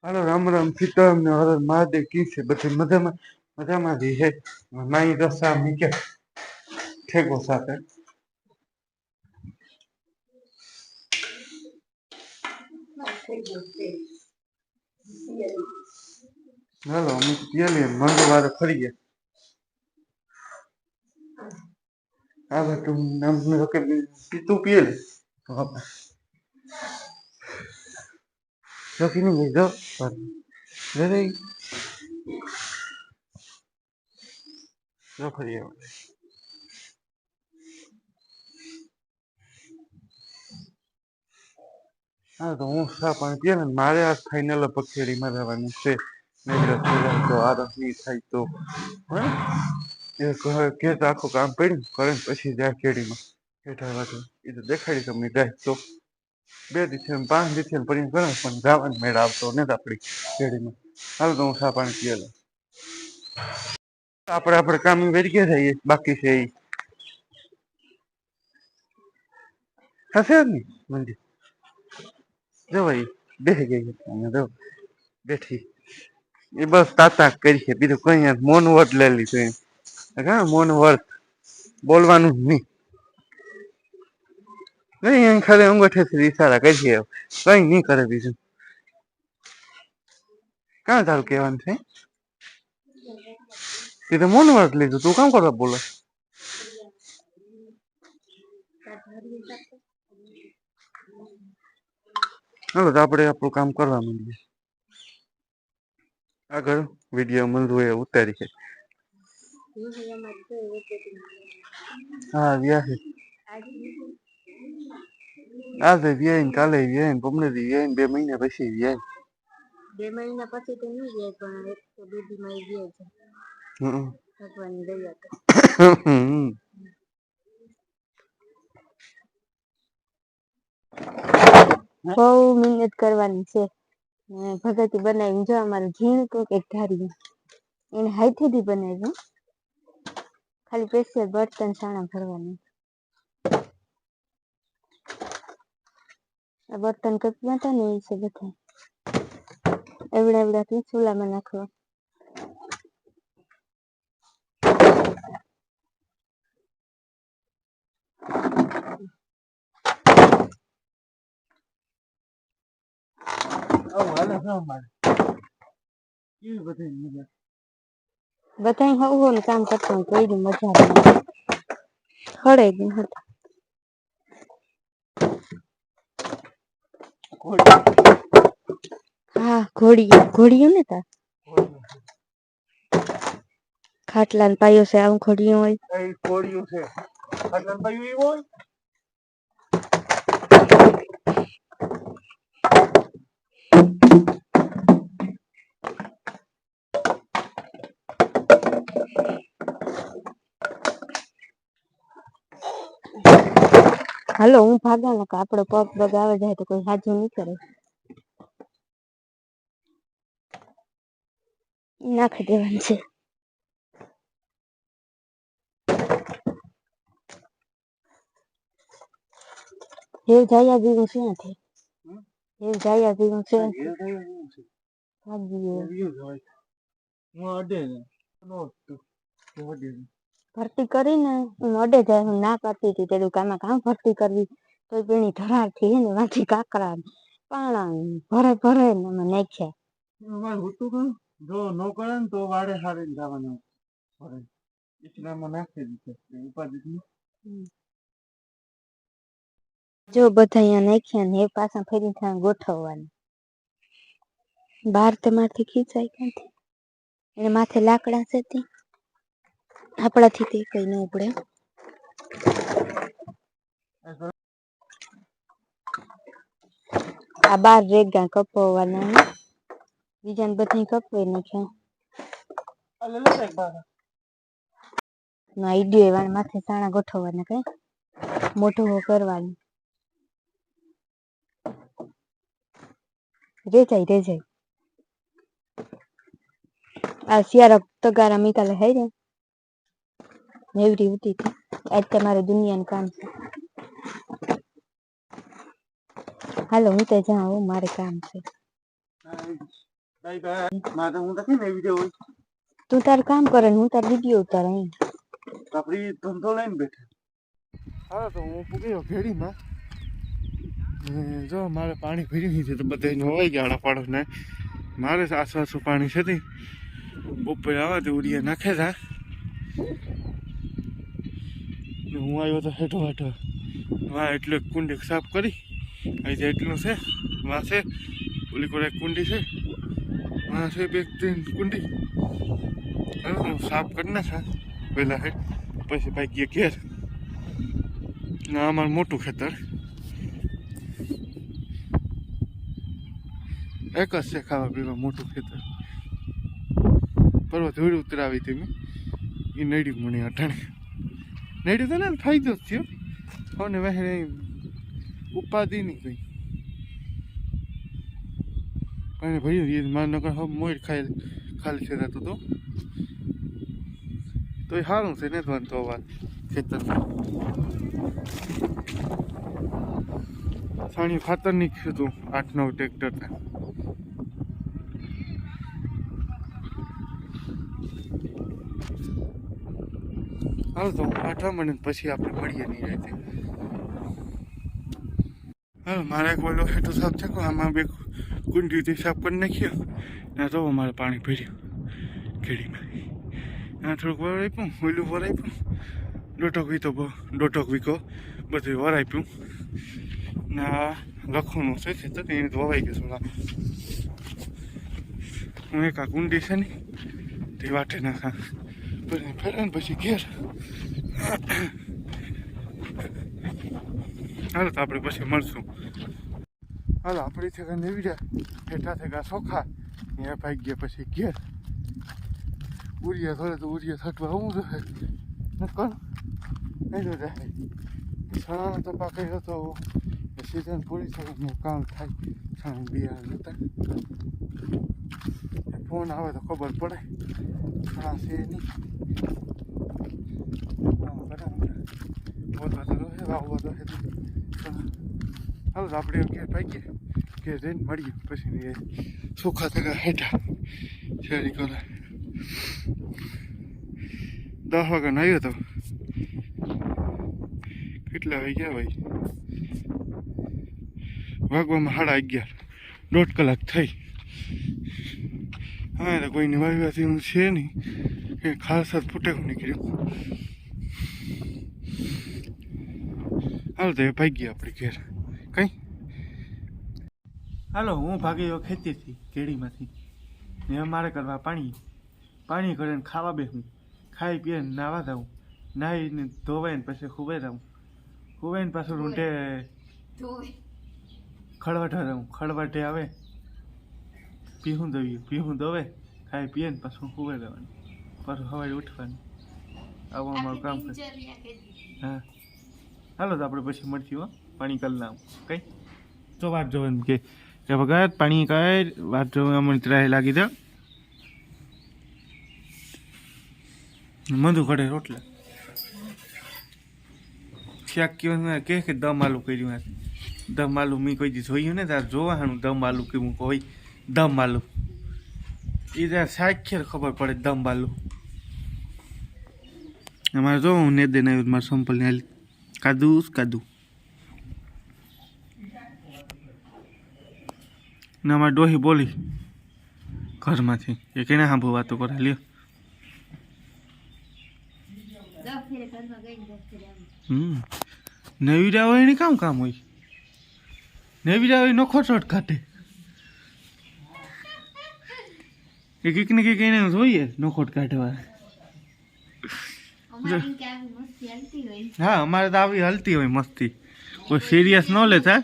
હાલો રામ રામ સીતારામ ને હર હર મહાદેવ કી છે બધી મજામાં મજામાં જ છે માઈ રસા મીકે ઠેકો સાથે હાલો અમે પીએ મંગળવારે ફરી ગયા હા તું નામ તું પીએ લખી નહીં જો ફરી હા તો હું સા પાણી પીએ ને મારે આ ફાઈનલ પખેડીમાં રહેવાનું છે તો આ રસની થાય તો કે આખું કામ પડ્યું કરે પછી જાય કેડીમાં હેઠળ એ તો દેખાડી તમને જાય તો 2 દિવસે 5 દિવસે પડીને ગણ પણ જવાનો મેળ આવતો નથી આપડી શેરીમાં હાલ તો હું સા પાણી પીએ આપડે કામ વેરી થઈએ બાકી છે એ હશે જ ને મંદિર જો ભાઈ બેસી ગઈ જો બેઠી એ બસ તાતા કરી છે બીજું કઈ મૌન વ્રત લઈ લીધું હા મૌન વ્રત બોલવાનું જ નહી નહી ખાલી અંગૂઠેથી ઈશારા કરીએ કઈ નહી કરે બીજું ક્યાં તારું કહેવાનું છે તે તો મૌન વ્રત લીધું તું કામ કરવા બોલે હાલો તો આપણે આપણું કામ કરવા માંડીએ આગળ વિડીયો મળતું હોય ઉતારી છે હા વ્યા છે આ વ્યાય કાલે વ્યાય ને પમને વ્યાય ને 2 મહિના પછી વ્યાય 2 મહિના પછી તો નહીં જાય પણ એક તો બેબીમાં વ્યાય છે ભગવાનની દયા બહુ મહેનત કરવાની છે ભગતી બનાવી જો અમારું ઝીણ તો એક ધારી એને હાથેથી બનાવ્યું ખાલી સ્પેશિયલ બર્તન છાણા ભરવાનું આ બર્તન કપ્યા હતા ને એ છે બધા એવડા એવડા ચૂલામાં નાખવા બધા હું કામ કરતા કોઈ મજા ખડે ગઈ હતા હા ઘોડિયું ને તા ખાટલા પાયો છે આવું ઘોડિયું હોય ઘોડિયું છે ખાટલા પાયું હોય હાલો હું ભાગા ને આપડો પગ પગ આવે જાય તો કોઈ હાજુ નહીં કરે નાખી દેવાનું છે એ જાય દીધું છે નથી એ જાય દીધું છે ભરતી કરીને અડે જાય હું ના કરતી હતી તે દુકાનમાં કામ ભરતી કરવી તો પેણી ધરાર થી ને વાંચી કાકરા પાણા ભરે ભરે ને નાખ્યા જો નો કરે ને તો વાડે હારીને જવાનું નાખી દીધું ઉપાધિ જો બધા અહીંયા નાખ્યા ને એ પાછા ફરી ત્યાં ગોઠવવાનું બહાર તમારથી ખીચાય ક્યાંથી એને માથે લાકડા છે તે આપણાથી તે કઈ ન ઉપડે આ 12 રેગા કપવાના બીજાને બધી કપવાઈ નાખ્યા ના ઈડિયો વાળ માથે સાણા ગોઠવવાના કઈ મોટું કરવાનું રે જાય આ શિયારા તગારા મીકાલે હે ને નેવરી હતી આજ તમારે દુનિયાનું કામ છે હાલો હું તો જાઉં મારે કામ છે બાય બાય. મારે હું નથી ને વિડિયો હોય. તું તાર કામ કરે હું તાર વિડિયો ઉતારે. આપણી ધંધો લઈને બેઠા. હા તો હું પૂગ્યો ઘેડીમાં. જો મારે પાણી ભર્યું છે તો બધા નવાઈ ગયા આડા પાડોને. મારે આસપાસનું પાણી છે તે ઉપર આવે તો ઉડિયા નાખે તા. હું આવ્યો તો હેઠો હેઠો વાં એટલે કુંડી સાફ કરી અહીં એટલું છે વાં છે ઓલી કોઈ કુંડી છે વાં છે બે ત્રણ કુંડી હું સાફ કરી નાખા પહેલાં હે પછી ભાઈ ઘેર ના અમારું મોટું ખેતર એક જ છે ખાવા પીવા મોટું ખેતર પરવા ધૂળ ઉતરાવી હતી મેં એ નડ્યું મને અટાણે નડ્યું તો ને ફાયદો જ થયો અને વહેરે ઉપાધિ નહીં કંઈ પાણી ભર્યું મારે નકર મોર ખાલી છે રહેતું તો એ સારું છે ને વાંધો વાત ખેતરમાં સાણી ખાતર નીકળ્યું હતું 8-9 ટ્રેક્ટર હાલ તો 8 મહિને પછી આપણે મળીએ નહીં રહેતી હા મારે એક ઓલો હેઠું સાફ થયો આમાં બે કુંડીથી સાફ કરી નાખ્યો ના તો અમારે પાણી ભર્યું ખેડીમાં આ થોડુંક વર આપ્યું ઓલું વર આપ્યું દોઢક વીકો બધું વર આપ્યું ના લખવાનું છે ખેતર એને તો વવાઈ ગયું હું એક આ કુંડી છે ને તે વાટે નાખા પછી ફેરે ને પછી ઘેર હાલો તો આપણે પછી મળશું હાલો આપણી થેગા નેવીડા હેઠા થેગા ચોખા ત્યાં ભાઈ ગયા પછી ઘેર ઉરિયા થોડે તો ઉરિયા થટવા આવું રહે નકર એનો રહે છાણા તો પાકે હતો સિઝન પૂરી થવાનું કામ થાય છાણા બિયારણ જતા ફોન આવે તો ખબર પડે છાણા છે નહીં બોલવા તો રહે વાવવા તો હાલો આપણે ઘેર ભાગીએ ઘેર જઈને મળીએ પછી ચોખા થયા હેઠા શેરી કરે 10 વાગે આવ્યો તો કેટલા વાગ્યા ભાઈ વાગવામાં 11:30 1.5 કલાક થઈ હા તો કોઈની વાવ્યાથી હું છે નહીં કે ખાસ જ ફૂટેવું નીકળ્યું હાલો તો એ ભાગીએ આપણે ઘેર કઈ હાલો હું ભાગી ગયો ખેતીથી કેળીમાંથી ને અમારે કરવા પાણી કરીને ખાવા બેસું ખાઈ પીએ નાવા જાઉં નાહીને ધોવાઈને પછી ખુવાઈ જાઉં ખુવાઈને પાછું રૂંઢે ખળવાઢા જાઉં ખળવાઢે આવે પીહું દવે ખાઈ પીએ ને પાછું ખુવાઈ જવાનું પાછું સવારે ઉઠવાનું આવું અમારું કામ કરે હા હાલો તો આપણે પછી મળશું હો પાણી કરી નામ કઈ તો વાત જોવાનું કે ભગત પાણી કઈ વાત જોવા અમને ત્રાહી લાગી દે મંદુ ઘડે રોટલા શાક કેવું કે દમ આલુ કર્યું દમ આલુ મેં કોઈ દી જોયું ને તાર જોવાનું દમ આલુ કેવું હોય દમ આલુ એ તાર સાખ્ય ખબર પડે દમ આલુ અમારે જો હું ને દે મારે સંપલ ને કાદું ને અમારે ડોહી બોલી ઘરમાંથી એ કેને સાંભળું વાતો કરે લ્યો નવીરા હોય એને કામ હોય નવીરા હોય નોખો ચોટ કાઢે એ કંઈક ને કંઈક એને જોઈએ નોખોટ કાઢવા હા અમારે તો આવી હલતી હોય મસ્તી કોઈ સિરિયસ ન લેતા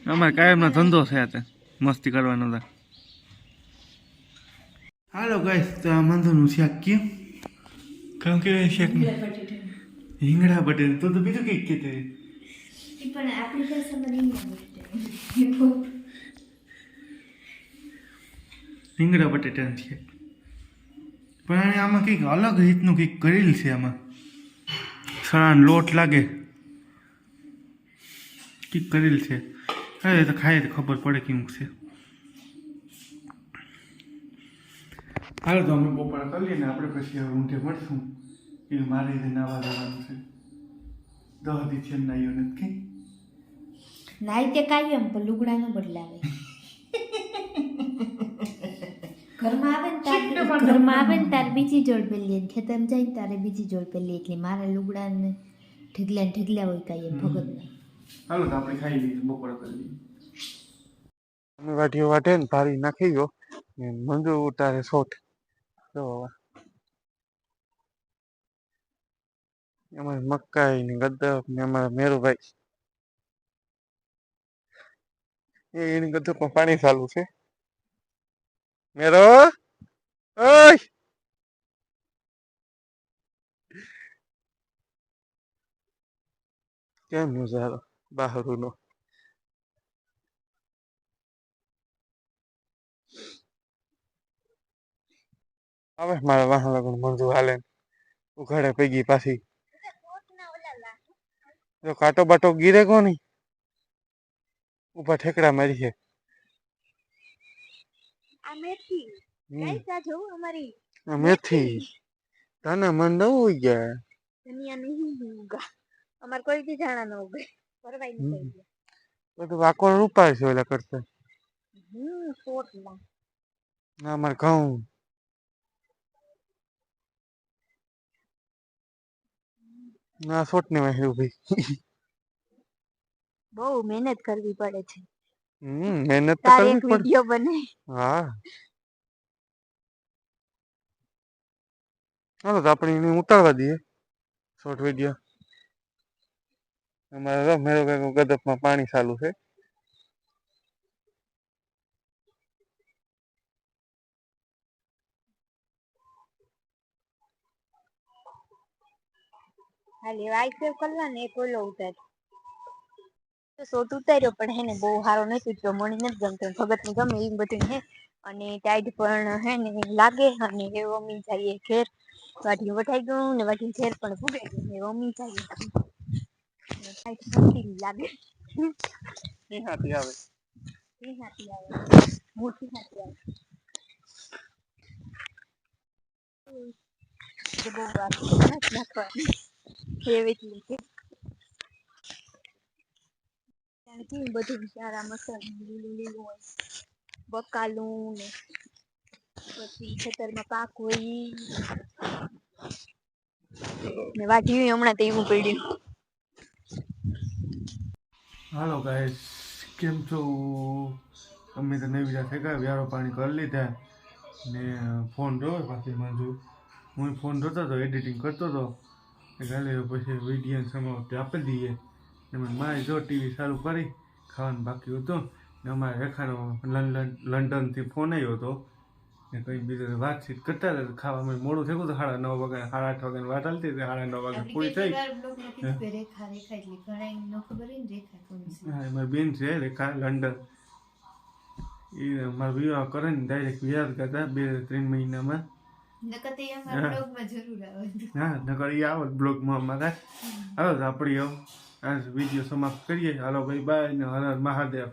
અમારે કાયમનો ધંધો છે આ મસ્તી કરવાનો હતા હાલો ગાઈસ તો આ મંદુનું શાક કેમ કામ કે શાક રીંગણા બટેટા તો બીજું કંઈક કીધું રીંગણા બટેટાનું શાક પણ આમાં કંઈક અલગ રીતનું કંઈક કરેલ છે આમાં ચણાનો લોટ લાગે કંઈક કરેલ છે હા એ તો ખાઈએ તો ખબર પડે કેવું છે હાલ તો અમે બપોર કરીએ ને આપણે પછી હવે ઊંઘે મળશું એ મારે એને નાવા જવાનું છે 10 દી છે નાયો નથી નાઈ તે કાયમ પણ લુગડા ન બદલાવે ઘરમાં આવે ને તારે બીજી જોડ પહેરીએ ને ખેતરમાં જાય ને તારે બીજી જોડ પહેરીએ એટલે મારા લુગડા ને ઢીગલા હોય કાંઈ ભગત ના હાલો તો આપણે ખાઈ લઈએ બપોર કરી લઈએ અમે વાટીઓ વાટે ને ભારી નાખી ગયો ને મંજુ ઉતારે શોટ તો અમારે મકાઈ ને ગદ્દપ ને અમારા મેરુભાઈ એની ગદ્દપમાં પાણી ચાલુ છે મેરો ઓય કેમ નજારો બહારનો હવે મારા વાહન લગન મંજુ હાલે ઉઘાડે પૈગી પાછી જો કાંટો બાટો ગીરે કોની ઉભા ઠેકડા મારી છે આ મેથી તને મન ન હોય ગયા અમાર કોઈ દી જાણા ન ઉગે પરવાઈ નહીં બધું વાકોર રૂપાય છે ઓલા કરતા સોટલા ના અમારે ઘઉં ના સોટ ને વાહી ઉભી બહુ મહેનત કરવી પડે છે મહેનત તો તારે કરવી એક પડે વિડિયો બને હા હાલો તો આપણે એને ઉતારવા દઈએ શોર્ટ વિડીયો અમારે મેરો કાકો ગદપમાં પાણી ચાલુ છે હાલે વાઈ સેવ કરવા ને એક ઓલો ઉતાર તો શોટ ઉતાર્યો પણ હે ને બહુ સારો નથી ઉતર્યો મણી નથી ગમતો ભગત ને ગમે એ બધું હે અને ટાઈટ પણ હે ને લાગે અને એ મમ્મી જાય ઘેર વાઢી વઢાઈ ગયું ને વાઢી ઘેર પણ ભૂગે ગયું ને મમ્મી જાય ટાઈટ મોટી લાગે એ હાથી આવે એ હાથી આવે મોટી હાથી આવે બહુ વાત નાખવાની એવી જ લીધે બધું બિચારા મસાલા લીલું લીલું હોય બકાલું ને પછી ખેતરમાં પાક હોય ને વાઢી હમણાં તો એવું પડ્યું હાલો ગાઈસ કેમ છો અમે તો નવી થયા વ્યારો પાણી કરી લીધા ને ફોન જોયો પાછી મંજુ હું ફોન જોતો હતો એડિટિંગ કરતો હતો ગાલે પછી વિડીયો સમાપ્તિ આપી દઈએ ને મને મારી જો ટીવી ચાલુ કરી ખાવાનું બાકી હતું ને અમારે રેખાનો લંડનથી ફોન આવ્યો હતો ને કંઈ બીજું વાતચીત કરતા હતા ખાવામાં મોડું થયું હતું 9:30 વાગે 8:30 વાગ્યાની વાત હાલતી હતી 9:30 વાગે પૂરી થઈ હા મારી બેન છે રેખા લંડન એ મારા વિવાહ કરે ને ડાયરેક્ટ વિવાહ કરતા 2-3 મહિનામાં હા નકર એ આવે બ્લોગમાં અમારા હાલો તો આપણે આ વિડીયો સમાપ્ત કરીએ હાલો ભાઈ બાય ને હર હર મહાદેવ